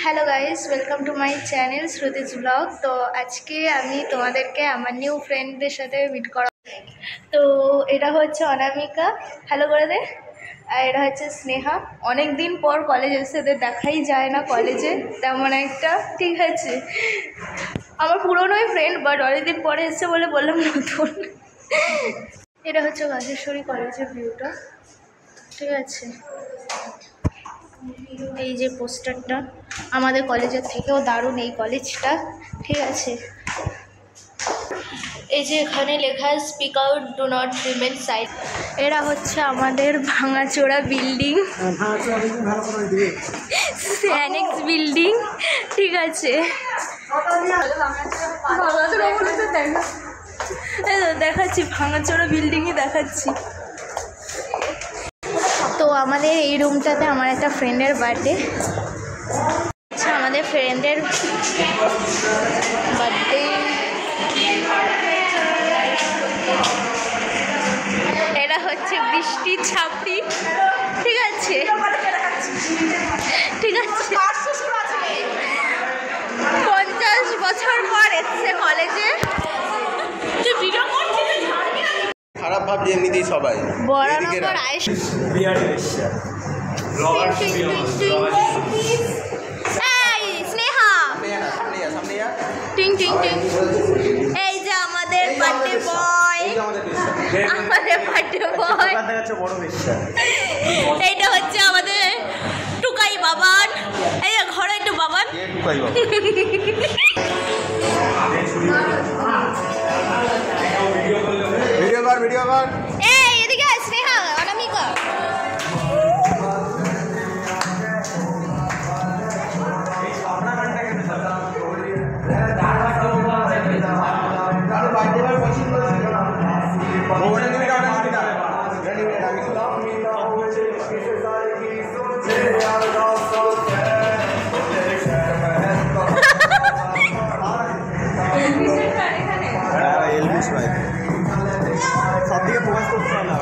Hello guys, welcome to my channel Shruti's blog. তো আজকে আমি তোমাদেরকে আমার নিউ ফ্রেন্ডদের সাথে মিট করা। তো এটা হচ্ছে অনামিকা, হ্যালো করে দে। আর এটা হচ্ছে স্নেহা। অনেক দিন পর কলেজ এসে এদের দেখাই যায় না কলেজে তেমন একটা, ঠিক আছে। আমার পুরনোই ফ্রেন্ড, বাট অনেকদিন পরে এসছে বলে বললাম নতুন। এটা হচ্ছে গাজেশ্বরী কলেজের ভিউটা, ঠিক আছে। এই যে পোস্টারটা, আমাদের কলেজের থেকেও দারুণ এই কলেজটা, ঠিক আছে। এই যে এখানে লেখা speak out, do not remain silent. এরা হচ্ছে আমাদের ভাঙাচোরা বিল্ডিং, অ্যানেক্স বিল্ডিং, ঠিক আছে। দেখাচ্ছি, ভাঙাচোরা বিল্ডিংই দেখাচ্ছি। তো আমাদের এই রুমটাতে আমার একটা ফ্রেন্ডের বার্থডে, আচ্ছা আমাদের ফ্রেন্ডের বার্থডে। এটা হচ্ছে বৃষ্টির ছাপড়ি, ঠিক আছে, ঠিক আছে। 50 বছর পর এসছে কলেজে। খারাপ ভাবছি এমনিতেই সবাই। বরানগর আয়েশ স্নেহা টিং টিং টিং। এই যে আমাদের বার্থডে বয়, আমাদের বার্থডে বয়। এইটা হচ্ছে আমাদের টুকাই বাবান। এই ঘরে একটু বাবান, ভিডিও কর। এই এদিকে স্নেহা, অনামিকা। সবদিকে প্রকাশ করতে হবে।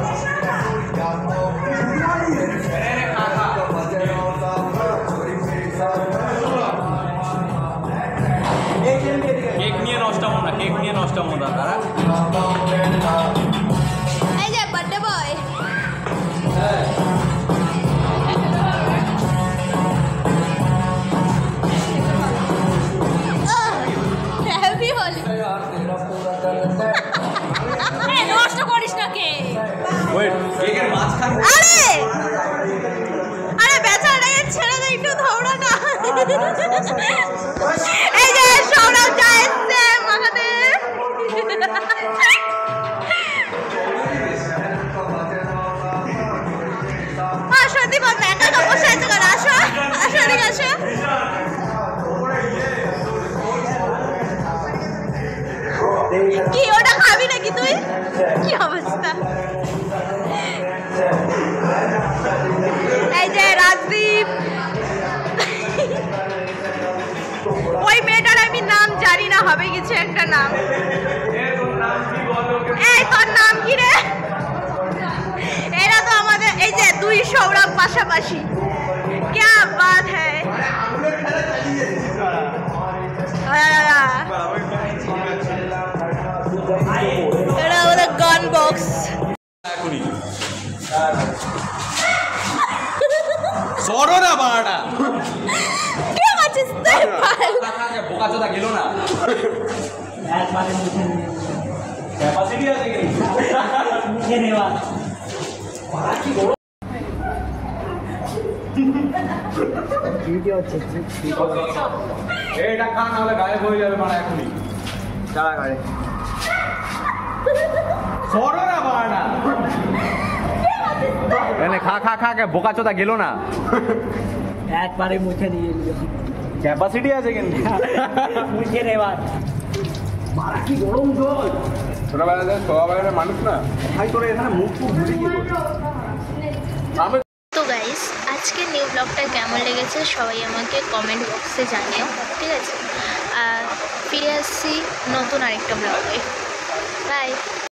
কেক নিয়ে নষ্ট হবো না, কেক নিয়ে নষ্ট হবো না তারা। এই যে বার্থডে বয়। হ্যাপি হোলি। নষ্ট করিস না কেক। কেকের মাঝখানে আরে আরে বেচারাকে ছেড়ে দে, একটু ধৌড়া না। এই যে সৌরভ যাচ্ছে মাখাতে। সত্যি বলতে একা সমস্যা আছে, কারণ আসো আসো এদিকে আসো। কি ওটা খাবি নাকি তুই? কি অবস্থা। এই যে রাজদীপ, ওই মেয়েটার আমি নাম জানি না, হবে কিছু একটা নাম। এই তোর নাম কি রে? এরা তো আমাদের এই যে দুই সৌরভ পাশাপাশি, क्या बात है। এটা আমাদের গান বক্স। সরো না বাড়া, কি আছিস তুই? বোকাচোদা গেল না। ক্যাপাসিটি আছে কি মুখে নেওয়া। এটা খা, না হলে গায়েব হয়ে যাবে মারা এখনই। দাঁড়া গাড়ি সরো না বাড়া। এনে খা খা খা, বোকাচোদা গেল না। একবারে মুখে নিয়ে নিল। ক্যাপাসিটি আছে কিন্তু মুখে নেওয়ার। মারা কি গরম জল। ছোটবেলাতে ছোটবেলার মানুষ না ভাই, তোরা এখানে মুখ খুব ভুলে গিয়ে। তো গাইস, আজকে নিউ ব্লগটা কেমন লেগেছে সবাই আমাকে কমেন্ট বক্সে জানিও, ঠিক আছে। আর ফিরে আসছি নতুন আরেকটা ব্লগে। বাই।